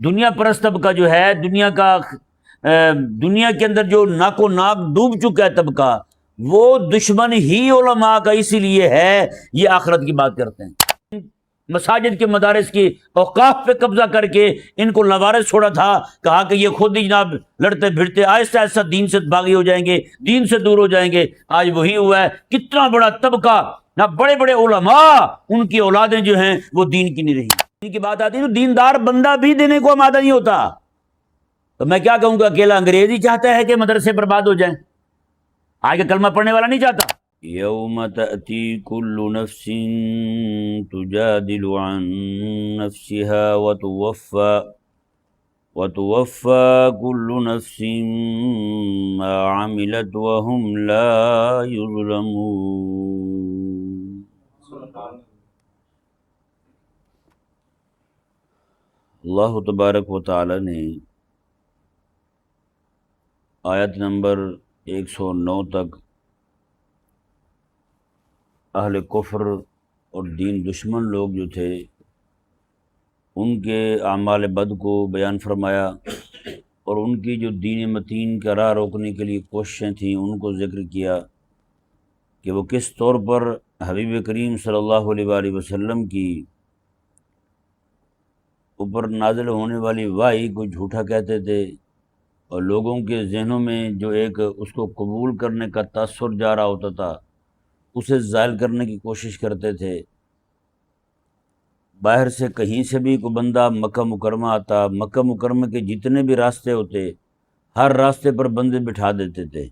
دنیا پرست طبقہ جو ہے، دنیا کے اندر جو ناک و ناک ڈوب چکا ہے طبقہ، وہ دشمن ہی علماء کا اسی لیے ہے یہ آخرت کی بات کرتے ہیں۔ مساجد کے مدارس کی اوقاف پہ قبضہ کر کے ان کو لوارث چھوڑا تھا، کہا کہ یہ خود ہی جناب لڑتے بھیڑتے آہستہ آہستہ دین سے باغی ہو جائیں گے، دین سے دور ہو جائیں گے۔ آج وہی ہوا ہے، کتنا بڑا طبقہ نہ، بڑے بڑے علماء ان کی اولادیں جو ہیں وہ دین کی نہیں رہی۔ دین کی بات آتی ہے تو دیندار بندہ بھی دینے کو آمادہ نہیں ہوتا، تو میں کیا کہوں گا، اکیلا انگریز ہی چاہتا ہے کہ مدرسے برباد ہو جائیں، آگے کلمہ پڑھنے والا نہیں چاہتا۔ یوم تأتی کل نفس تجادل عن نفسها وتوفى كل نفس ما عملت وهم لا يظلمون۔ اللہ تبارک و تعالی نے آیت نمبر 109 تک اہل کفر اور دین دشمن لوگ جو تھے ان کے اعمال بد کو بیان فرمایا، اور ان کی جو دین متین کا راہ روکنے کے لیے کوششیں تھیں ان کو ذکر کیا کہ وہ کس طور پر حبیب کریم صلی اللہ علیہ وآلہ وسلم کی اوپر نازل ہونے والی وحی کو جھوٹا کہتے تھے، اور لوگوں کے ذہنوں میں جو ایک اس کو قبول کرنے کا تاثر جا رہا ہوتا تھا اسے زائل کرنے کی کوشش کرتے تھے۔ باہر سے کہیں سے بھی کوئی بندہ مکہ مکرمہ آتا، مکہ مکرمہ کے جتنے بھی راستے ہوتے ہر راستے پر بندے بٹھا دیتے تھے۔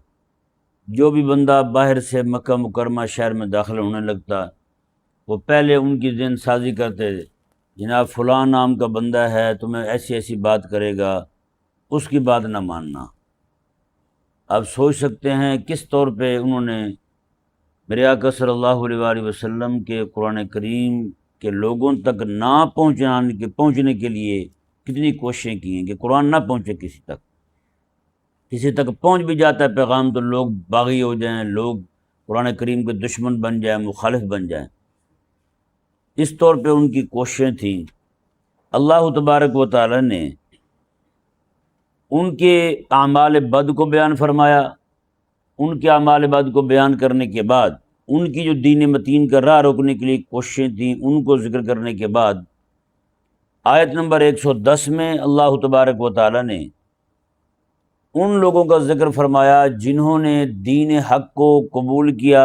جو بھی بندہ باہر سے مکہ مکرمہ شہر میں داخل ہونے لگتا وہ پہلے ان کی ذہن سازی کرتے تھے، جناب فلاں نام کا بندہ ہے، تمہیں ایسی ایسی بات کرے گا، اس کی بات نہ ماننا۔ آپ سوچ سکتے ہیں کس طور پہ انہوں نے میرے آقا صلی اللہ علیہ وآلہ وسلم کے قرآن کریم کے لوگوں تک نہ پہنچنے کے لیے کتنی کوششیں کی ہیں کہ قرآن نہ پہنچے کسی تک پہنچ بھی جاتا ہے پیغام تو لوگ باغی ہو جائیں، لوگ قرآن کریم کے دشمن بن جائیں، مخالف بن جائیں۔ اس طور پہ ان کی کوششیں تھیں۔ اللہ تبارک و تعالی نے ان کے اعمال بد کو بیان فرمایا، ان کے اعمال بد کو بیان کرنے کے بعد ان کی جو دین متین کا راہ روکنے کے لیے کوششیں تھیں ان کو ذکر کرنے کے بعد آیت نمبر 110 میں اللہ تبارک و تعالی نے ان لوگوں کا ذکر فرمایا جنہوں نے دین حق کو قبول کیا،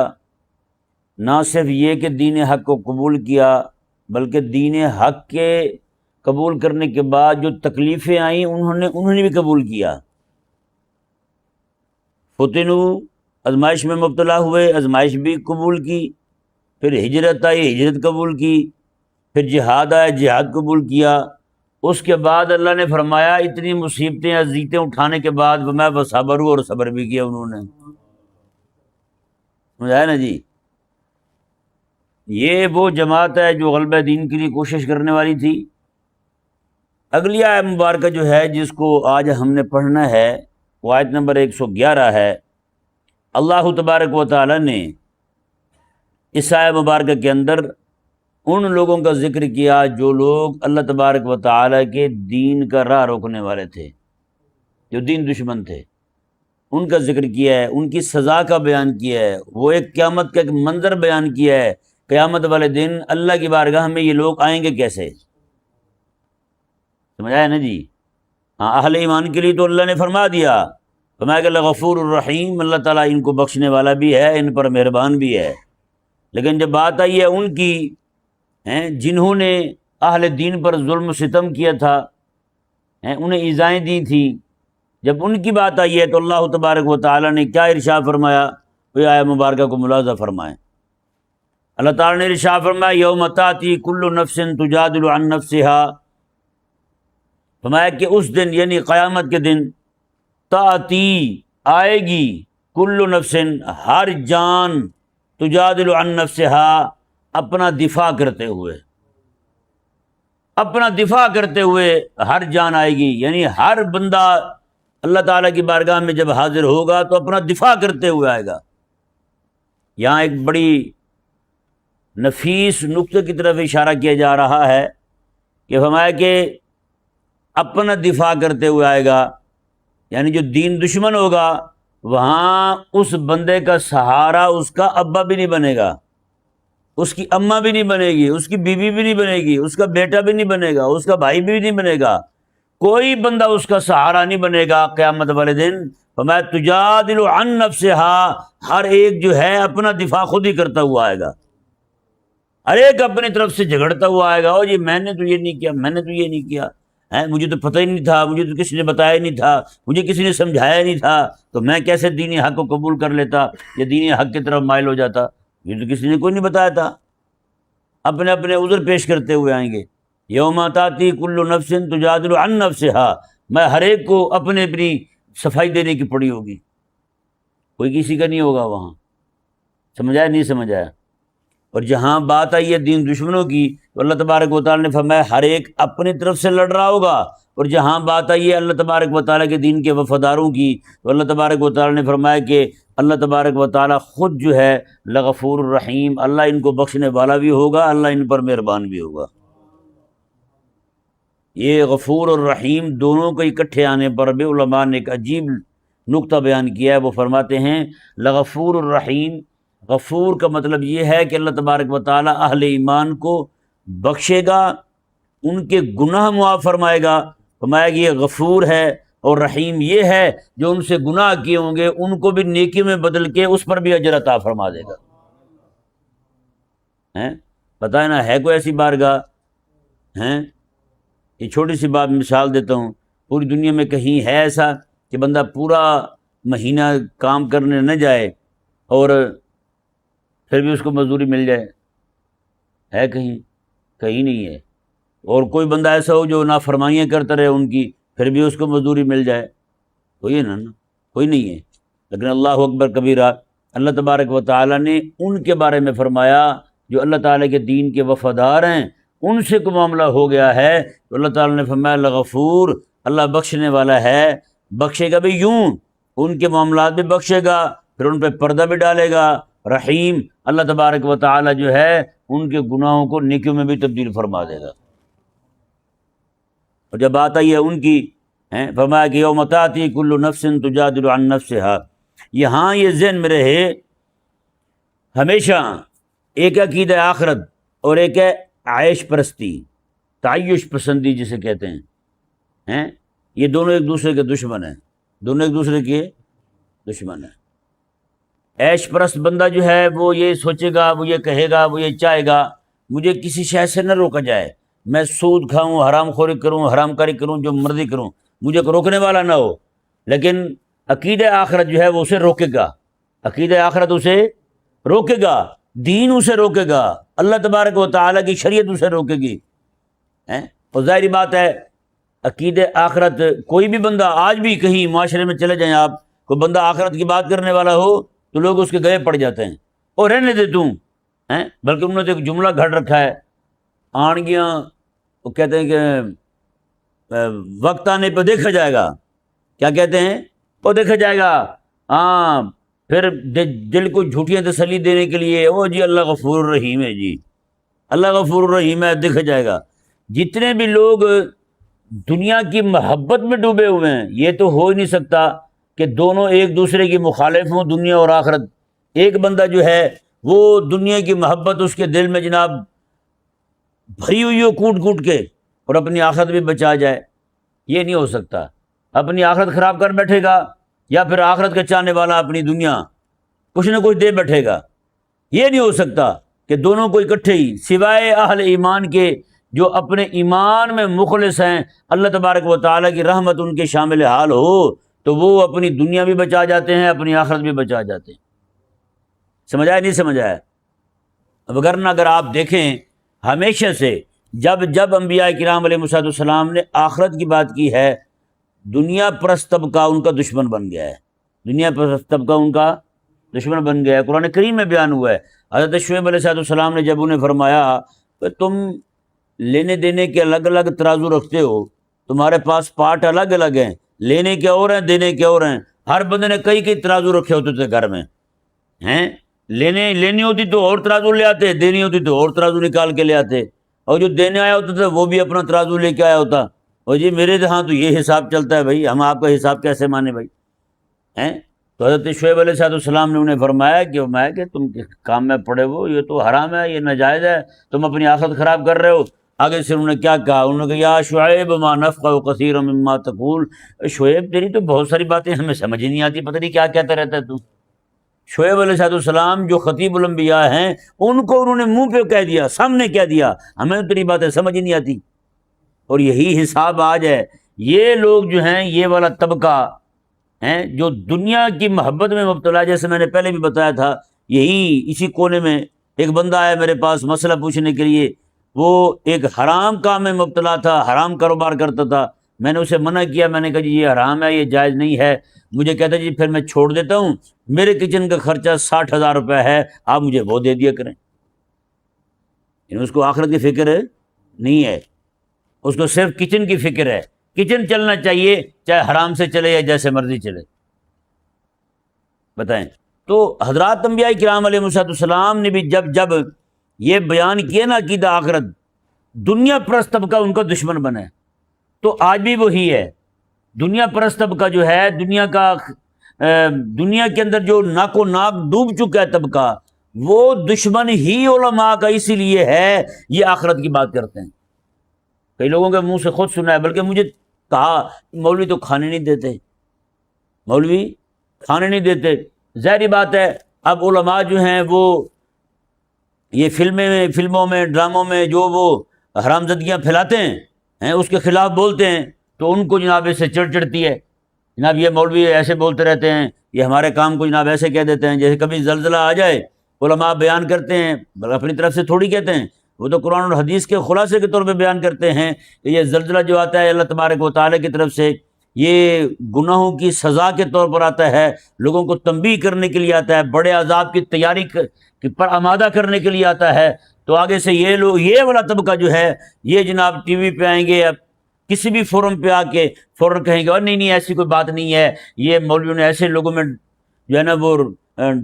نہ صرف یہ کہ دین حق کو قبول کیا بلکہ دین حق کے قبول کرنے کے بعد جو تکلیفیں آئیں انہوں نے بھی قبول کیا۔ فتنوا، آزمائش میں مبتلا ہوئے، آزمائش بھی قبول کی، پھر ہجرت آئی، ہجرت قبول کی، پھر جہاد آیا، جہاد قبول کیا۔ اس کے بعد اللہ نے فرمایا اتنی مصیبتیں اذیتیں اٹھانے کے بعد میں صبر، اور صبر بھی کیا انہوں نے۔ سمجھایا نا جی؟ یہ وہ جماعت ہے جو غلبہ دین کے لیے کوشش کرنے والی تھی۔ اگلی آیت مبارکہ جو ہے جس کو آج ہم نے پڑھنا ہے وہ آیت نمبر 111 ہے۔ اللہ تبارک و تعالی نے اس آیت مبارکہ کے اندر ان لوگوں کا ذکر کیا جو لوگ اللہ تبارک و تعالی کے دین کا راہ روکنے والے تھے، جو دین دشمن تھے، ان کا ذکر کیا ہے، ان کی سزا کا بیان کیا ہے، وہ ایک قیامت کا ایک منظر بیان کیا ہے۔ قیامت والے دن اللہ کی بارگاہ میں یہ لوگ آئیں گے کیسے؟ سمجھ آیا نا جی؟ ہاں، اہل ایمان کے لیے تو اللہ نے فرما دیا، فرمایا کہ اللہ غفور الرحیم، اللہ تعالیٰ ان کو بخشنے والا بھی ہے، ان پر مہربان بھی ہے۔ لیکن جب بات آئی ہے ان کی جنہوں نے اہل دین پر ظلم و ستم کیا تھا، انہیں ایذائیں دی تھیں، جب ان کی بات آئی ہے تو اللہ تبارک و تعالیٰ نے کیا ارشاد فرمایا؟ وہ آیت مبارکہ کو ملاحظہ فرمائیں۔ اللہ تعالیٰ نے ارشاد فرمایا یوم تاتی کل نفس تجادل عن نفسها، فرمایا کہ اس دن یعنی قیامت کے دن تاتی آئے گی کل نفس ہر جان تجادل عن نفسها اپنا دفاع کرتے ہوئے ہر جان آئے گی، یعنی ہر بندہ اللہ تعالیٰ کی بارگاہ میں جب حاضر ہوگا تو اپنا دفاع کرتے ہوئے آئے گا۔ یہاں ایک بڑی نفیس نقطے کی طرف اشارہ کیا جا رہا ہے کہ فرمایا کہ اپنا دفاع کرتے ہوئے آئے گا، یعنی جو دین دشمن ہوگا وہاں اس بندے کا سہارا اس کا ابا بھی نہیں بنے گا، اس کی اماں بھی نہیں بنے گی، اس کی بیوی بھی نہیں بنے گی، اس کا بیٹا بھی نہیں بنے گا، اس کا بھائی بھی نہیں بنے گا، کوئی بندہ اس کا سہارا نہیں بنے گا قیامت والے دن۔ فرمایا تجادل عن نفسها، ہر ایک جو ہے اپنا دفاع خود ہی کرتا ہوا آئے گا، ہر ایک اپنی طرف سے جھگڑتا ہوا آئے گا، او جی میں نے تو یہ نہیں کیا، میں نے تو یہ نہیں کیا، مجھے تو پتہ ہی نہیں تھا، مجھے تو کسی نے بتایا ہی نہیں تھا، مجھے کسی نے سمجھایا ہی نہیں تھا، تو میں کیسے دینی حق کو قبول کر لیتا یا دینی حق کی طرف مائل ہو جاتا، یہ تو کسی نے کوئی نہیں بتایا تھا۔ اپنے اپنے عذر پیش کرتے ہوئے آئیں گے، یوم تاتی کل نفس تجادل عن نفسها، میں ہر ایک کو اپنے اپنی صفائی دینے کی پڑی ہوگی، کوئی کسی کا نہیں ہوگا وہاں۔ سمجھایا نہیں سمجھایا؟ اور جہاں بات آئی ہے دین دشمنوں کی تو اللہ تبارک و تعالیٰ نے فرمایا ہر ایک اپنی طرف سے لڑ رہا ہوگا، اور جہاں بات آئی ہے اللہ تبارک و تعالیٰ کے دین کے وفاداروں کی تو اللہ تبارک و تعالیٰ نے فرمایا کہ اللہ تبارک و تعالیٰ خود جو ہے لغفور الرحیم، اللہ ان کو بخشنے والا بھی ہوگا، اللہ ان پر مہربان بھی ہوگا۔ یہ غفور اور رحیم دونوں کے اکٹھے آنے پر بھی علماء نے ایک عجیب نقطہ بیان کیا ہے، وہ فرماتے ہیں لغفور الرحیم، غفور کا مطلب یہ ہے کہ اللہ تبارک و تعالیٰ اہل ایمان کو بخشے گا، ان کے گناہ معاف فرمائے گا، فرمایا کہ یہ غفور ہے، اور رحیم یہ ہے جو ان سے گناہ کیے ہوں گے ان کو بھی نیکی میں بدل کے اس پر بھی اجر عطا فرما دے گا۔ پتہ ہے نا، ہے کوئی ایسی بارگاہ؟ یہ چھوٹی سی بات مثال دیتا ہوں، پوری دنیا میں کہیں ہے ایسا کہ بندہ پورا مہینہ کام کرنے نہ جائے اور پھر بھی اس کو مزدوری مل جائے؟ ہے کہیں؟ کہیں نہیں ہے۔ اور کوئی بندہ ایسا ہو جو نافرمانیاں کرتا رہے ان کی پھر بھی اس کو مزدوری مل جائے؟ کوئی ہے نا، کوئی نہیں ہے۔ لیکن اللہ اکبر کبیرہ، اللہ تبارک و تعالیٰ نے ان کے بارے میں فرمایا جو اللہ تعالیٰ کے دین کے وفادار ہیں، ان سے کوئی معاملہ ہو گیا ہے تو اللہ تعالیٰ نے فرمایا لغفور، اللہ بخشنے والا ہے، بخشے گا بھی یوں، ان کے معاملات بھی بخشے گا، پھر ان پہ پردہ بھی ڈالے گا، رحیم، اللہ تبارک و تعالیٰ جو ہے ان کے گناہوں کو نیکیوں میں بھی تبدیل فرما دے گا۔ اور جب بات آئی ہے ان کی، فرمایا کہ یوم تاتی کل نفس تجادل عن نفسها، یہاں یہ ذہن میں رہے ہمیشہ، ایک عقیدہ آخرت اور ایک ہے عیش پرستی، تعیش پسندی جسے کہتے ہیں، یہ دونوں ایک دوسرے کے دشمن ہیں، دونوں ایک دوسرے کے دشمن ہیں۔ عیش پرست بندہ جو ہے وہ یہ سوچے گا، وہ یہ کہے گا، وہ یہ چاہے گا مجھے کسی شے سے نہ روکا جائے، میں سود کھاؤں، حرام خوری کروں، حرام کاری کروں، جو مرضی کروں، مجھے روکنے والا نہ ہو۔ لیکن عقیدہ آخرت جو ہے وہ اسے روکے گا، عقیدہ آخرت اسے روکے گا، دین اسے روکے گا، اللہ تبارک و تعالیٰ کی شریعت اسے روکے گی۔ اور ظاہری بات ہے عقیدہ آخرت، کوئی بھی بندہ آج بھی کہیں معاشرے میں چلے جائیں آپ، کوئی بندہ آخرت کی بات کرنے والا ہو تو لوگ اس کے گلے پڑ جاتے ہیں، اور رہنے دے توں، بلکہ انہوں نے تو ایک جملہ گھڑ رکھا ہے، آنگیاں، وہ کہتے ہیں کہ وقت آنے پہ دیکھا جائے گا، کیا کہتے ہیں؟ وہ دیکھا جائے گا، ہاں، پھر دل کو جھوٹیاں تسلی دینے کے لیے وہ جی اللہ غفور الرحیم ہے، جی اللہ غفور الرحیم ہے، دیکھا جائے گا۔ جتنے بھی لوگ دنیا کی محبت میں ڈوبے ہوئے ہیں، یہ تو ہو ہی نہیں سکتا کہ دونوں ایک دوسرے کی مخالف ہوں، دنیا اور آخرت۔ ایک بندہ جو ہے وہ دنیا کی محبت اس کے دل میں جناب بھری ہوئی ہو کوٹ کوٹ کے، اور اپنی آخرت بھی بچا جائے، یہ نہیں ہو سکتا۔ اپنی آخرت خراب کر بیٹھے گا، یا پھر آخرت کا چاہنے والا اپنی دنیا کچھ نہ کچھ دے بیٹھے گا، یہ نہیں ہو سکتا کہ دونوں کو اکٹھے ہی، سوائے اہل ایمان کے جو اپنے ایمان میں مخلص ہیں، اللہ تبارک و تعالیٰ کی رحمت ان کے شامل حال ہو تو وہ اپنی دنیا بھی بچا جاتے ہیں، اپنی آخرت بھی بچا جاتے ہیں۔ سمجھ آیا نہیں سمجھ آیا؟ وگرنہ اگر آپ دیکھیں ہمیشہ سے جب انبیاء کرام علیہ السلام نے آخرت کی بات کی ہے، دنیا پرست طبقہ ان کا دشمن بن گیا ہے، دنیا پرست طبقہ ان کا دشمن بن گیا ہے۔ قرآن کریم میں بیان ہوا ہے، حضرت شعیب علیہ السلام نے جب انہیں فرمایا کہ تم لینے دینے کے الگ الگ ترازو رکھتے ہو، تمہارے پاس پارٹ الگ الگ ہیں، لینے کے اور ہیں، دینے کے اور ہیں، ہر بندے نے کئی ترازو رکھے ہوتے تھے گھر میں، لینی ہوتی تو اور ترازو لے آتے، دینی ہوتی تو اور ترازو نکال کے لے آتے، اور جو دینے آیا ہوتا تھا وہ بھی اپنا ترازو لے کے آیا ہوتا، اور جی میرے ہاں تو یہ حساب چلتا ہے بھائی، ہم آپ کا حساب کیسے مانے بھائی ہیں؟ تو حضرت شعیب علیہ السلام نے انہیں فرمایا کہ تم کس کام میں پڑے ہو، یہ تو حرام ہے، یہ ناجائز ہے، تم اپنی آخرت خراب کر رہے ہو۔ آگے سے انہوں نے کیا کہا، انہوں نے کہا یا شعیب ما نفقہ کثیرا مما تقول، شعیب تیری تو بہت ساری باتیں ہمیں سمجھ ہی نہیں آتی، پتہ نہیں کیا کہتا رہتا ہے تو۔ شعیب علیہ السلام جو خطیب الانبیاء ہیں، ان کو انہوں نے منہ پہ کہہ دیا، سامنے کہہ دیا ہمیں تو تیری باتیں سمجھ ہی نہیں آتی۔ اور یہی حساب آج ہے، یہ لوگ جو ہیں، یہ والا طبقہ ہیں جو دنیا کی محبت میں مبتلا ہے، جیسے میں نے پہلے بھی بتایا تھا، یہی اسی کونے میں ایک بندہ آیا میرے پاس مسئلہ پوچھنے کے لیے، وہ ایک حرام کام میں مبتلا تھا، حرام کاروبار کرتا تھا، میں نے اسے منع کیا، میں نے کہا جی یہ حرام ہے، یہ جائز نہیں ہے، مجھے کہتا جی پھر میں چھوڑ دیتا ہوں، میرے کچن کا خرچہ 60,000 روپے ہے، آپ مجھے وہ دے دیا کریں۔ یعنی اس کو آخرت کی فکر نہیں ہے، اس کو صرف کچن کی فکر ہے، کچن چلنا چاہیے، چاہے حرام سے چلے یا جیسے مرضی چلے۔ بتائیں، تو حضرات انبیاء کرام علیہ السلام نے بھی جب یہ بیان کیا نا عقیدہ آخرت، دنیا پرست طبقہ ان کا دشمن بنا ہے، تو آج بھی وہی ہے۔ دنیا پرست طبقہ جو ہے، دنیا کے اندر جو ناک و ناک ڈوب چکا ہے طبقہ، وہ دشمن ہی علماء کا اسی لیے ہے، یہ آخرت کی بات کرتے ہیں۔ کئی لوگوں کے منہ سے خود سنا ہے، بلکہ مجھے کہا مولوی تو کھانے نہیں دیتے، مولوی کھانے نہیں دیتے۔ ظاہری بات ہے، اب علماء جو ہیں وہ یہ فلموں میں ڈراموں میں جو وہ حرامزدگیاں پھیلاتے ہیں اس کے خلاف بولتے ہیں، تو ان کو جناب اس سے چڑھتی ہے، جناب یہ مولوی ایسے بولتے رہتے ہیں، یہ ہمارے کام کو جناب ایسے کہہ دیتے ہیں، جیسے کبھی زلزلہ آ جائے علماء بیان کرتے ہیں، بلکہ اپنی طرف سے تھوڑی کہتے ہیں، وہ تو قرآن اور حدیث کے خلاصے کے طور پہ بیان کرتے ہیں کہ یہ زلزلہ جو آتا ہے اللہ تبارک و تعالیٰ کی طرف سے، یہ گناہوں کی سزا کے طور پر آتا ہے، لوگوں کو تنبیہ کرنے کے لیے آتا ہے، بڑے عذاب کی تیاری پر آمادہ کرنے کے لیے آتا ہے۔ تو آگے سے یہ لوگ، یہ والا طبقہ جو ہے، یہ جناب ٹی وی پہ آئیں گے یا کسی بھی فورم پہ آ کے فوراً کہیں گے اور نہیں ایسی کوئی بات نہیں ہے، یہ مولویوں نے ایسے لوگوں میں جو ہے نا وہ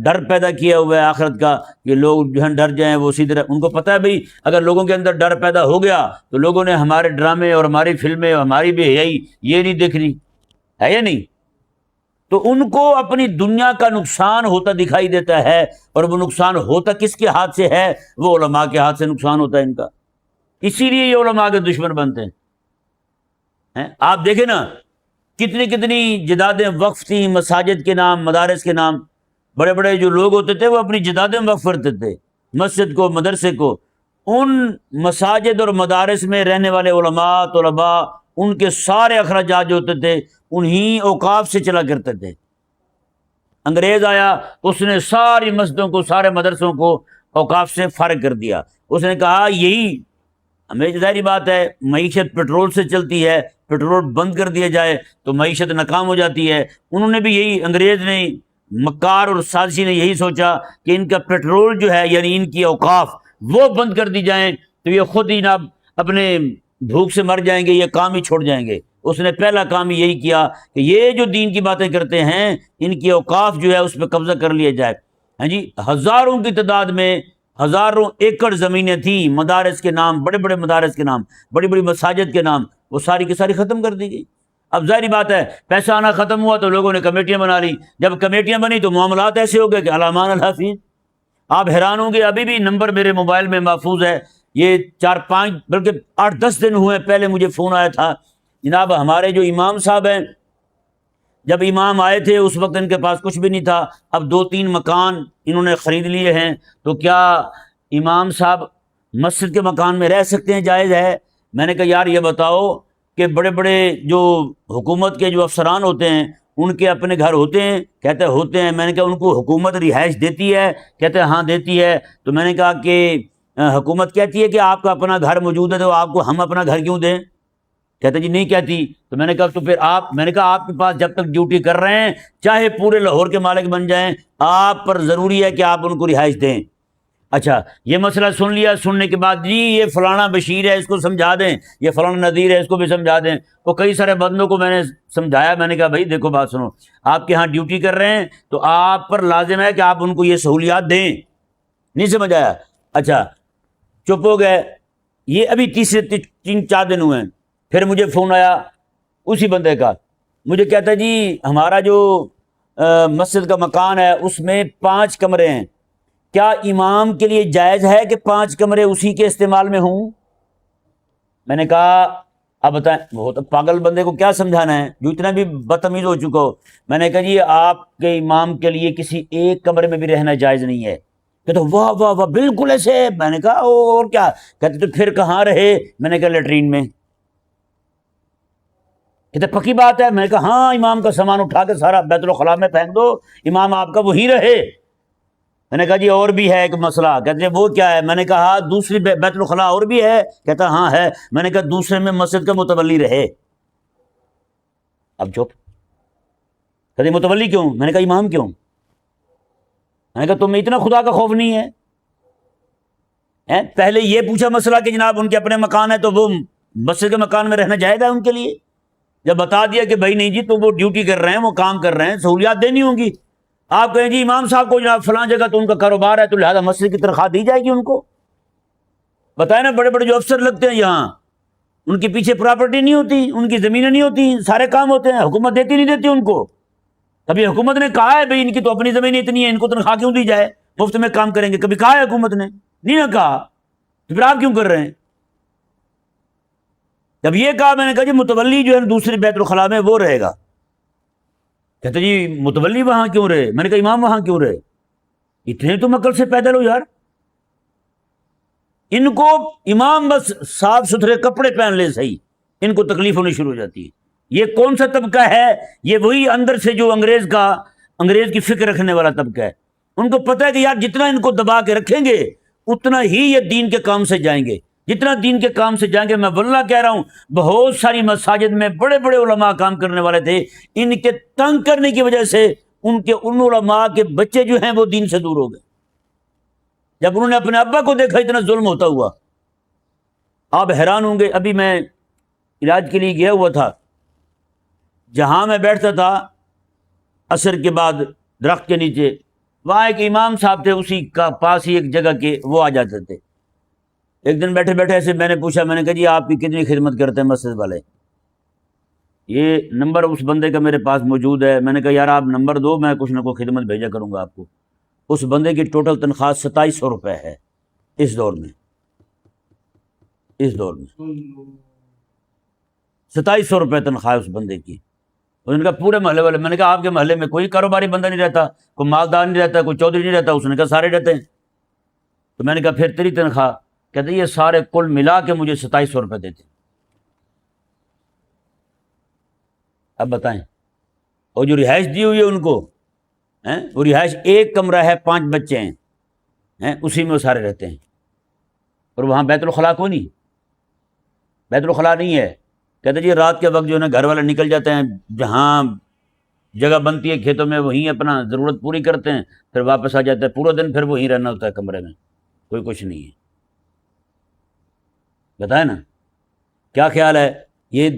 ڈر پیدا کیا ہوا ہے آخرت کا، کہ لوگ جو ہے ڈر جائیں، وہ اسی طرح ان کو پتہ ہے بھئی اگر لوگوں کے اندر ڈر پیدا ہو گیا تو لوگوں نے ہمارے ڈرامے اور ہماری فلمیں اور ہماری بھی حیائی یہ نہیں دیکھنی ہے یا نہیں۔ تو ان کو اپنی دنیا کا نقصان ہوتا دکھائی دیتا ہے، اور وہ نقصان ہوتا کس کے ہاتھ سے ہے؟ وہ علماء کے ہاتھ سے نقصان ہوتا ہے ان کا، اسی لیے یہ علماء کے دشمن بنتے ہیں۔ آپ دیکھیں نا کتنی جدادیں وقف تھیں، مساجد کے نام، مدارس کے نام، بڑے بڑے جو لوگ ہوتے تھے وہ اپنی جدادیں وقف کرتے تھے، مسجد کو، مدرسے کو۔ ان مساجد اور مدارس میں رہنے والے علماء، طلباء، ان کے سارے اخراجات جو ہوتے تھے انہی اوقاف سے چلا کرتے تھے۔ انگریز آیا، اس نے ساری مسجدوں کو، سارے مدرسوں کو اوقاف سے فارغ کر دیا۔ اس نے کہا یہی ہمیں، ظاہری بات ہے معیشت پیٹرول سے چلتی ہے، پیٹرول بند کر دیا جائے تو معیشت ناکام ہو جاتی ہے۔ انہوں نے بھی یہی، انگریز نے، مکار اور سازشی نے یہی سوچا کہ ان کا پیٹرول جو ہے، یعنی ان کی اوقاف وہ بند کر دی جائیں تو یہ خود ہی نہ اپنے بھوک سے مر جائیں گے، یہ کام ہی چھوڑ جائیں گے۔ اس نے پہلا کام یہی کیا کہ یہ جو دین کی باتیں کرتے ہیں ان کی اوقاف جو ہے اس پہ قبضہ کر لیا جائے۔ ہاں جی، ہزاروں کی تعداد میں، ہزاروں ایکڑ زمینیں تھیں مدارس کے نام، بڑے بڑے مدارس کے نام، بڑی بڑی مساجد کے نام، وہ ساری کی ساری ختم کر دی گئی۔ اب ظاہری بات ہے پیسہ آنا ختم ہوا تو لوگوں نے کمیٹیاں بنا لی، جب کمیٹیاں بنی تو معاملات ایسے ہو گئے کہ علامان الحافظ۔ آپ حیران ہوں گے، ابھی بھی نمبر میرے موبائل میں محفوظ ہے، یہ 4-5 بلکہ 8-10 دن ہوئے پہلے مجھے فون آیا تھا، جناب ہمارے جو امام صاحب ہیں، جب امام آئے تھے اس وقت ان کے پاس کچھ بھی نہیں تھا، اب 2-3 مکان انہوں نے خرید لیے ہیں، تو کیا امام صاحب مسجد کے مکان میں رہ سکتے ہیں؟ جائز ہے؟ میں نے کہا یار یہ بتاؤ کہ بڑے بڑے جو حکومت کے جو افسران ہوتے ہیں ان کے اپنے گھر ہوتے ہیں؟ کہتے ہیں ہوتے ہیں۔ میں نے کہا ان کو حکومت رہائش دیتی ہے؟ کہتے ہیں ہاں دیتی ہے۔ تو میں نے کہا کہ حکومت کہتی ہے کہ آپ کا اپنا گھر موجود ہے تو آپ کو ہم اپنا گھر کیوں دیں؟ کہتے جی نہیں کہتی۔ تو میں نے کہا تو پھر میں نے کہا آپ کے پاس جب تک ڈیوٹی کر رہے ہیں چاہے پورے لاہور کے مالک بن جائیں، آپ پر ضروری ہے کہ آپ ان کو رہائش دیں۔ اچھا یہ مسئلہ سن لیا، سننے کے بعد جی یہ فلانا بشیر ہے اس کو سمجھا دیں، یہ فلانا نذیر ہے اس کو بھی سمجھا دیں۔ تو کئی سارے بندوں کو میں نے سمجھایا، میں نے کہا بھائی دیکھو بات سنو، آپ کے ہاں ڈیوٹی کر رہے ہیں تو آپ پر لازم ہے کہ آپ ان کو یہ سہولیات دیں۔ نہیں سمجھ آیا؟ اچھا چپ ہو گئے۔ یہ ابھی 3-4 دن ہوئے ہیں، پھر مجھے فون آیا اسی بندے کا، مجھے کہتا ہے جی ہمارا جو مسجد کا مکان ہے اس میں 5 کمرے ہیں، کیا امام کے لیے جائز ہے کہ 5 کمرے اسی کے استعمال میں ہوں؟ میں نے کہا اب بتائیں، وہ تو پاگل بندے کو کیا سمجھانا ہے جو اتنا بھی بدتمیز ہو چکا ہو۔ میں نے کہا جی آپ کے امام کے لیے کسی ایک کمرے میں بھی رہنا جائز نہیں ہے۔ کہتے واہ واہ واہ بالکل ایسے ہے۔ میں نے کہا اور کیا؟ کہتے تو پھر کہاں رہے؟ میں نے کہا لیٹرین میں۔ کہتے پکی بات ہے؟ میں نے کہا ہاں، امام کا سامان اٹھا کے سارا بیت الخلاء میں پھینک دو، امام آپ کا وہیں رہے۔ میں نے کہا جی اور بھی ہے ایک مسئلہ۔ کہتے ہیں وہ کیا ہے؟ میں نے کہا دوسری بیت الخلاء اور بھی ہے؟ کہتا ہاں ہے۔ میں نے کہا دوسرے میں مسجد کا متولی رہے۔ اب چپ۔ کہتے متولی کیوں؟ میں نے کہا امام کیوں؟ میں نے کہا تمہیں اتنا خدا کا خوف نہیں ہے؟ پہلے یہ پوچھا مسئلہ کہ جناب ان کے اپنے مکان ہے تو وہ مسجد کے مکان میں رہنا جائز ہے ان کے لیے؟ جب بتا دیا کہ بھائی نہیں جی تو وہ ڈیوٹی کر رہے ہیں، وہ کام کر رہے ہیں، سہولیات دینی ہوں گی، آپ کہیں جی امام صاحب کو جناب فلاں جگہ تو ان کا کاروبار ہے تو لہذا مسجد کی تنخواہ دی جائے گی ان کو۔ بتائیں نا، بڑے بڑے جو افسر لگتے ہیں یہاں، ان کے پیچھے پراپرٹی نہیں ہوتی، ان کی زمینیں نہیں ہوتی، سارے کام ہوتے ہیں، حکومت دیتی نہیں دیتی ان کو؟ کبھی حکومت نے کہا ہے بھئی ان کی تو اپنی زمین اتنی ہے، ان کو تنخواہ کیوں دی جائے، مفت میں کام کریں گے؟ کبھی کہا ہے حکومت نے؟ نہیں نہ کہا، تو پھر آپ کیوں کر رہے ہیں؟ جب یہ کہا میں نے کہا جی متولی جو ہے دوسری بیت الخلاء میں وہ رہے گا۔ کہتے جی متولی وہاں کیوں رہے؟ میں نے کہا امام وہاں کیوں رہے؟ اتنے تم عقل سے پیدل ہو یار۔ ان کو امام بس صاف ستھرے کپڑے پہن لے صحیح، ان کو تکلیف ہونی شروع ہو جاتی ہے۔ یہ کون سا طبقہ ہے؟ یہ وہی اندر سے جو انگریز کی فکر رکھنے والا طبقہ ہے۔ ان کو پتہ ہے کہ یار جتنا ان کو دبا کے رکھیں گے اتنا ہی یہ دین کے کام سے جائیں گے، جتنا دین کے کام سے جائیں گے۔ میں واللہ کہہ رہا ہوں، بہت ساری مساجد میں بڑے بڑے علماء کام کرنے والے تھے، ان کے تنگ کرنے کی وجہ سے ان علماء کے بچے جو ہیں وہ دین سے دور ہو گئے، جب انہوں نے اپنے ابا کو دیکھا اتنا ظلم ہوتا ہوا۔ آپ حیران ہوں گے، ابھی میں علاج کے لیے گیا ہوا تھا، جہاں میں بیٹھتا تھا عصر کے بعد درخت کے نیچے، وہاں ایک امام صاحب تھے، اسی کا پاس ہی ایک جگہ کے، وہ آ جاتے تھے۔ ایک دن بیٹھے بیٹھے ایسے میں نے پوچھا، میں نے کہا جی آپ کی کتنی خدمت کرتے ہیں مسجد والے؟ یہ نمبر اس بندے کا میرے پاس موجود ہے۔ میں نے کہا یار آپ نمبر دو، میں کچھ نہ کوئی خدمت بھیجا کروں گا آپ کو۔ اس بندے کی ٹوٹل تنخواہ 2700 روپے ہے اس دور میں 2700 روپے تنخواہ اس بندے کی۔ انہوں نے کہا پورے محلے والے؟ میں نے کہا آپ کے محلے میں کوئی کاروباری بندہ نہیں رہتا، کوئی مالدار نہیں رہتا، کوئی چودھری نہیں رہتا؟ اس نے کہا سارے رہتے ہیں۔ تو میں نے کہا پھر تیری تنخواہ؟ کہتے یہ سارے کل ملا کے مجھے 2700 روپے دیتے۔ اب بتائیں، اور جو رہائش دی ہوئی ہے ان کو، وہ رہائش ایک کمرہ ہے، 5 بچے ہیں، اسی میں وہ سارے رہتے ہیں، اور وہاں بیت الخلاء کو نہیں، بیت الخلاء نہیں ہے۔ کہتے جی رات کے وقت جو ہے نا گھر والے نکل جاتے ہیں، جہاں جگہ بنتی ہے کھیتوں میں وہیں اپنا ضرورت پوری کرتے ہیں، پھر واپس آ جاتے ہیں، پورا دن پھر وہیں رہنا ہوتا ہے کمرے میں، کوئی کچھ نہیں ہے۔ بتائیں نا کیا خیال ہے؟ یہ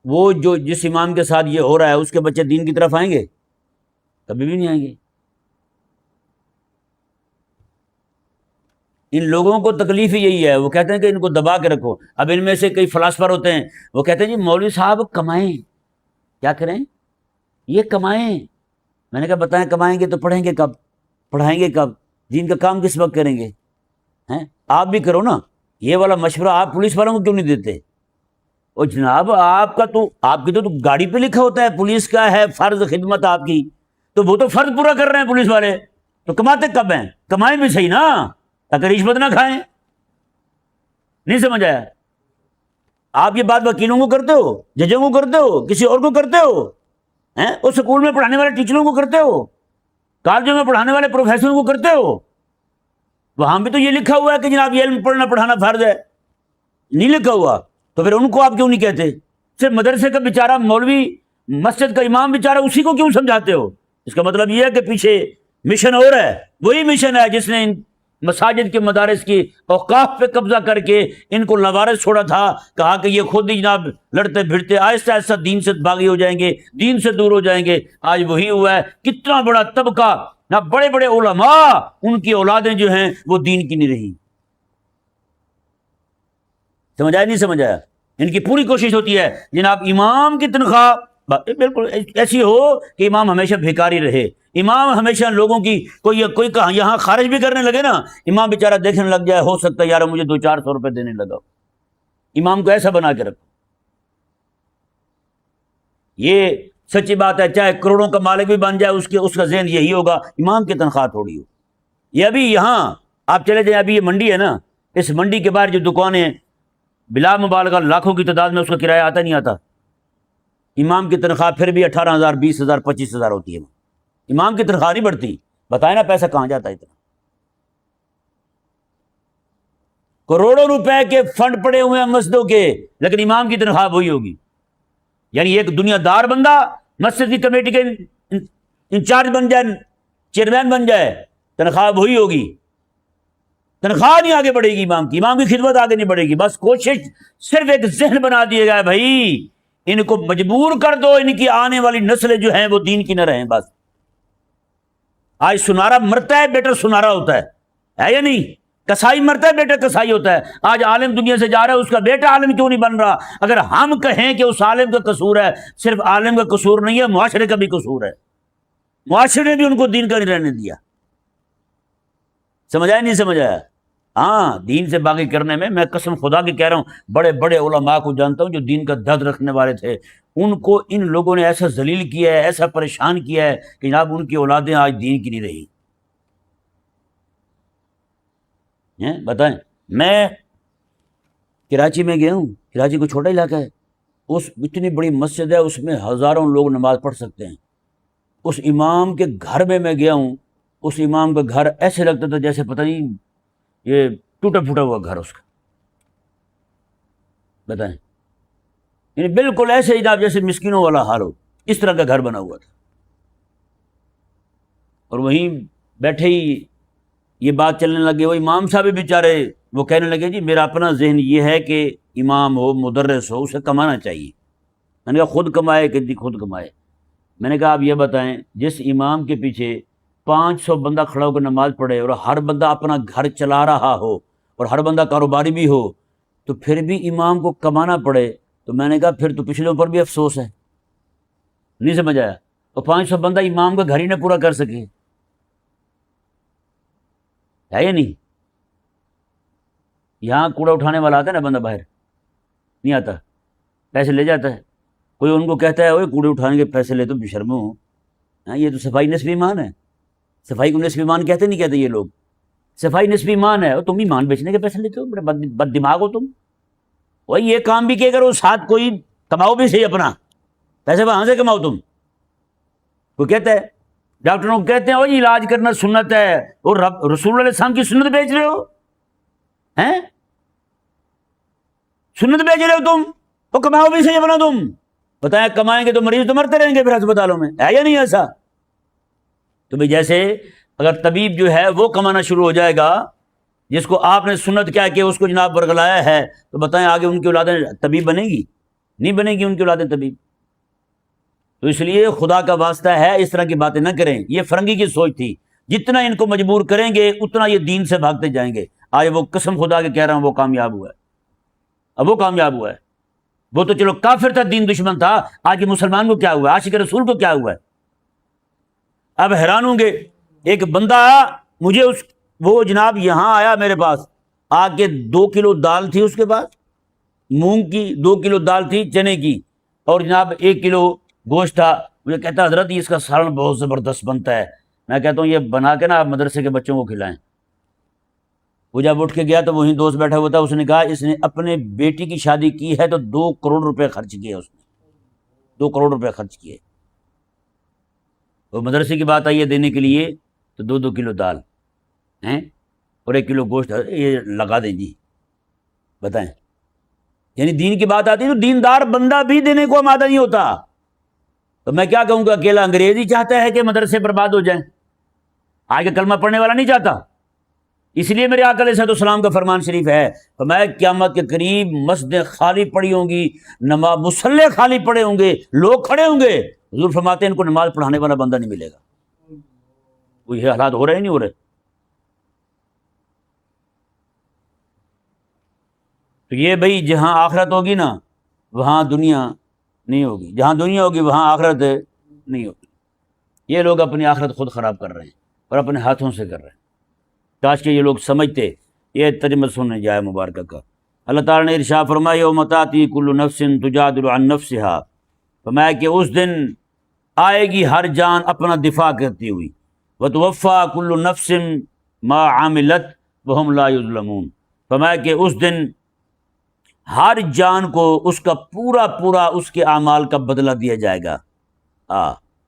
وہ جو جس امام کے ساتھ یہ ہو رہا ہے اس کے بچے دین کی طرف آئیں گے؟ کبھی بھی نہیں آئیں گے۔ ان لوگوں کو تکلیف ہی یہی ہے، وہ کہتے ہیں کہ ان کو دبا کے رکھو۔ اب ان میں سے کئی فلاسفر ہوتے ہیں، وہ کہتے ہیں جی مولوی صاحب کمائیں، کیا کریں؟ یہ کمائیں۔ میں نے کہا بتائیں کمائیں گے تو پڑھیں گے کب؟ پڑھائیں گے کب؟ دین کا کام کس وقت کریں گے؟ آپ بھی کرو نا، یہ والا مشورہ آپ پولیس والوں کو کیوں نہیں دیتے؟ اور جناب آپ کی تو گاڑی پہ لکھا ہوتا ہے پولیس کا ہے فرض خدمت آپ کی، تو وہ تو فرض پورا کر رہے ہیں پولیس والے، تو کماتے کب ہیں؟ کمائیں بھی صحیح نا، تاکہ رشوت نہ کھائیں۔ نہیں سمجھ آیا؟ آپ یہ بات وکیلوں کو کرتے ہو، ججوں کو کرتے ہو، کسی اور کو کرتے ہو؟ اس اسکول میں پڑھانے والے ٹیچروں کو کرتے ہو، کالجوں میں پڑھانے والے پروفیسروں کو کرتے ہو؟ وہاں بھی تو یہ لکھا ہوا ہے کہ جناب یہ علم پڑھنا پڑھانا فرض ہے، نہیں لکھا ہوا؟ تو پھر ان کو آپ کیوں نہیں کہتے؟ صرف مدرسے کا بیچارہ مولوی، مسجد کا امام بیچارہ، اسی کو کیوں سمجھاتے ہو؟ اس کا مطلب یہ ہے کہ پیچھے مشن اور ہے، وہی مشن ہے جس نے ان مساجد کے مدارس کی اوقاف پہ قبضہ کر کے ان کو لوارث چھوڑا تھا، کہا کہ یہ خود ہی جناب لڑتے بھڑتے آہستہ آہستہ دین سے باغی ہو جائیں گے، دین سے دور ہو جائیں گے۔ آج وہی ہوا ہے، کتنا بڑا طبقہ، نہ بڑے بڑے علماء، ان کی اولادیں جو ہیں وہ دین کی نہیں رہی۔ سمجھ آیا نہیں سمجھ آیا؟ ان کی پوری کوشش ہوتی ہے جناب امام کی تنخواہ بالکل ایسی ہو کہ امام ہمیشہ بھیکاری رہے، امام ہمیشہ لوگوں کی کوئی یہاں خارج بھی کرنے لگے نا، امام بیچارہ دیکھنے لگ جائے، ہو سکتا ہے یار مجھے 200-400 روپے دینے لگا، امام کو ایسا بنا کے رکھو۔ یہ سچی بات ہے، چاہے کروڑوں کا مالک بھی بن جائے اس کا ذہن یہی ہوگا امام کی تنخواہ تھوڑی ہو۔ یہ ابھی یہاں آپ چلے جائیں، ابھی یہ منڈی ہے نا، اس منڈی کے باہر جو دکانیں بلا مبالغہ لاکھوں کی تعداد میں اس کا کرایہ آتا نہیں آتا، امام کی تنخواہ پھر بھی 18,000 20,000 25,000 ہوتی ہے، امام کی تنخواہ نہیں بڑھتی۔ بتائیں نا پیسہ کہاں جاتا ہے اتنا؟ کروڑوں روپے کے فنڈ پڑے ہوئے ہیں مسجدوں کے، لیکن امام کی تنخواہ وہی ہوگی۔ یعنی ایک دنیا دار بندہ مسجد کی کمیٹی کے انچارج بن جائے، چیئرمین بن جائے، تنخواہ وہی ہوگی، تنخواہ نہیں آگے بڑھے گی امام کی خدمت آگے نہیں بڑھے گی۔ بس کوشش صرف ایک ذہن بنا دیا گیا ہے، بھائی ان کو مجبور کر دو، ان کی آنے والی نسلیں جو ہیں وہ دین کی نہ رہیں۔ بس آج سنارا مرتا ہے بیٹا سنارا ہوتا ہے یا نہیں؟ کسائی مرتا ہے بیٹا کسائی ہوتا ہے۔ آج عالم دنیا سے جا رہا ہے، اس کا بیٹا عالم کیوں نہیں بن رہا؟ اگر ہم کہیں کہ اس عالم کا قصور ہے، صرف عالم کا قصور نہیں ہے، معاشرے کا بھی قصور ہے، معاشرے نے بھی ان کو دین کا نہیں رہنے دیا۔ سمجھ آیا نہیں سمجھ آیا؟ ہاں، دین سے باغی کرنے میں قسم خدا کی کہہ رہا ہوں، بڑے بڑے علماء کو جانتا ہوں جو دین کا درد رکھنے والے تھے، ان کو ان لوگوں نے ایسا ذلیل کیا ہے، ایسا پریشان کیا ہے کہ جناب ان کی اولادیں آج دین کی نہیں رہی۔ بتائیں، میں کراچی میں گیا ہوں، کراچی کو چھوٹا علاقہ ہے، اس اتنی بڑی مسجد ہے، اس میں ہزاروں لوگ نماز پڑھ سکتے ہیں۔ اس امام کے گھر میں گیا ہوں، اس امام کا گھر ایسے لگتا تھا جیسے پتہ نہیں یہ ٹوٹا پھوٹا ہوا گھر اس کا۔ بتائیں، یعنی بالکل ایسے جناب جیسے مسکینوں والا حال ہو، اس طرح کا گھر بنا ہوا تھا۔ اور وہیں بیٹھے ہی یہ بات چلنے لگی، وہ امام صاحب بیچارے وہ کہنے لگے جی میرا اپنا ذہن یہ ہے کہ امام ہو مدرس ہو اسے کمانا چاہیے۔ میں نے کہا خود کمائے کہ جی خود کمائے؟ میں نے کہا آپ یہ بتائیں، جس امام کے پیچھے 500 بندہ کھڑا ہو کر نماز پڑھے اور ہر بندہ اپنا گھر چلا رہا ہو اور ہر بندہ کاروباری بھی ہو، تو پھر بھی امام کو کمانا پڑے، تو میں نے کہا پھر تو پچھلوں پر بھی افسوس ہے۔ نہیں سمجھ آیا؟ اور 500 بندہ امام کا گھر ہی نہ پورا کر سکے، ہے یا نہیں؟ یہاں کوڑا اٹھانے والا آتا ہے نا بندہ، باہر نہیں آتا، پیسے لے جاتا ہے، کوئی ان کو کہتا ہے اوے کوڑے اٹھانے کے پیسے لے تو بے شرمو ہو، ہاں یہ تو صفائی نصف ایمان ہے۔ صفائی کو نصف ایمان کہتے نہیں کہتے یہ لوگ؟ صفائی نصف ایمان ہے، اور تم ایمان بیچنے کے پیسے لیتے ہو، بڑے بد دماغ ہو تم۔ وہی یہ کام بھی کہ کرو، ساتھ کوئی کماؤ بھی صحیح، اپنا پیسے وہاں سے کماؤ تم۔ وہ کہتا ہے ڈاکٹروں کو کہتے ہیں وہ علاج کرنا سنت ہے، اور رسول اللہ علیہ السلام کی سنت بیچ رہے ہو، ہیں سنت بیچ رہے ہو تم، وہ کماؤ بھی صحیح اپنا تم۔ بتائیں کمائیں گے تو مریض تو مرتے رہیں گے پھر ہسپتالوں میں، ہے یا نہیں ایسا؟ تو بھئی جیسے اگر طبیب جو ہے وہ کمانا شروع ہو جائے گا، جس کو آپ نے سنت کیا کہ اس کو جناب برگلایا ہے، تو بتائیں آگے ان کی اولادیں طبیب بنے گی؟ نہیں بنے گی ان کی اولادیں طبیب۔ تو اس لیے خدا کا واسطہ ہے اس طرح کی باتیں نہ کریں، یہ فرنگی کی سوچ تھی، جتنا ان کو مجبور کریں گے اتنا یہ دین سے بھاگتے جائیں گے۔ آج وہ قسم خدا کے کہہ رہا ہوں وہ کامیاب ہوا ہے، اب وہ کامیاب ہوا ہے۔ وہ تو چلو کافر تھا، دین دشمن تھا، آج یہ مسلمان کو کیا ہوا ہے، عاشق رسول کو کیا ہوا ہے؟ اب حیران ہوں گے، ایک بندہ مجھے وہ جناب یہاں آیا میرے پاس آ کے، 2 کلو دال تھی اس کے پاس، مونگ کی 2 کلو دال تھی چنے کی، اور جناب 1 کلو گوشت تھا۔ مجھے کہتا حضرت اس کا سالن بہت زبردست بنتا ہے۔ میں کہتا ہوں یہ بنا کے نا آپ مدرسے کے بچوں کو کھلائیں۔ وہ جب اٹھ کے گیا تو وہیں دوست بیٹھا ہوا تھا، اس نے کہا اس نے اپنے بیٹی کی شادی کی ہے تو 2 کروڑ روپے خرچ کیے، اس نے 2 کروڑ روپے خرچ کیے۔ وہ مدرسے کی بات آئی ہے دینے کے لیے تو 2 کلو دال ہیں اور 1 کلو گوشت یہ لگا دیں جی۔ بتائیں، یعنی دین کی بات آتی ہے تو دیندار بندہ بھی دینے کو آمادہ نہیں ہوتا۔ تو میں کیا کہوں گا، اکیلا انگریز ہی چاہتا ہے کہ مدرسے برباد ہو جائیں، آگے کلمہ پڑھنے والا نہیں چاہتا۔ اس لیے میرے آقا علیہ الصلوۃ والسلام کا فرمان شریف ہے، فرمایا قیامت کے قریب مسجدیں خالی پڑی ہوں گی، مصلے خالی پڑے ہوں گے، لوگ کھڑے ہوں گے، حضور فرماتے ہیں ان کو نماز پڑھانے والا بندہ نہیں ملے گا۔ وہ یہ حالات ہو رہے ہیں نہیں ہو رہے؟ تو یہ بھائی جہاں آخرت ہوگی نا وہاں دنیا نہیں ہوگی، جہاں دنیا ہوگی وہاں آخرت نہیں ہوگی۔ یہ لوگ اپنی آخرت خود خراب کر رہے ہیں اور اپنے ہاتھوں سے کر رہے ہیں۔ کاش کہ یہ لوگ سمجھتے۔ یہ ترجمہ سننے جائے مبارکہ کا۔ اللہ تعالیٰ نے ارشاد فرمایا یوم تأتی کل نفس تجادل عن نفسها، فرمایا کہ اس دن آئے گی ہر جان اپنا دفاع کرتی ہوئی، وتوفی کل نفس ما عملت وہم لا یظلمون، فرمایا کہ اس دن ہر جان کو اس کا پورا پورا اس کے اعمال کا بدلہ دیا جائے گا،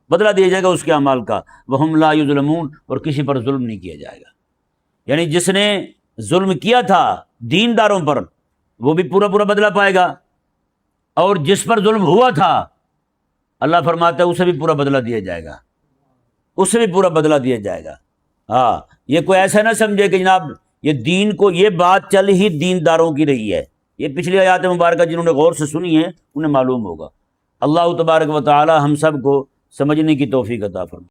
بدلہ دیا جائے گا اس کے اعمال کا، وہم لا یظلمون، اور کسی پر ظلم نہیں کیا جائے گا۔ یعنی جس نے ظلم کیا تھا دینداروں پر وہ بھی پورا پورا بدلہ پائے گا، اور جس پر ظلم ہوا تھا اللہ فرماتا ہے اسے بھی پورا بدلہ دیا جائے گا، اسے بھی پورا بدلہ دیا جائے گا۔ یہ کوئی ایسا نہ سمجھے کہ جناب یہ دین کو، یہ بات چل ہی دینداروں کی رہی ہے۔ یہ پچھلی آیات مبارکہ جنہوں نے غور سے سنی ہے انہیں معلوم ہوگا۔ اللہ تبارک و تعالی ہم سب کو سمجھنے کی توفیق عطا فرمائے۔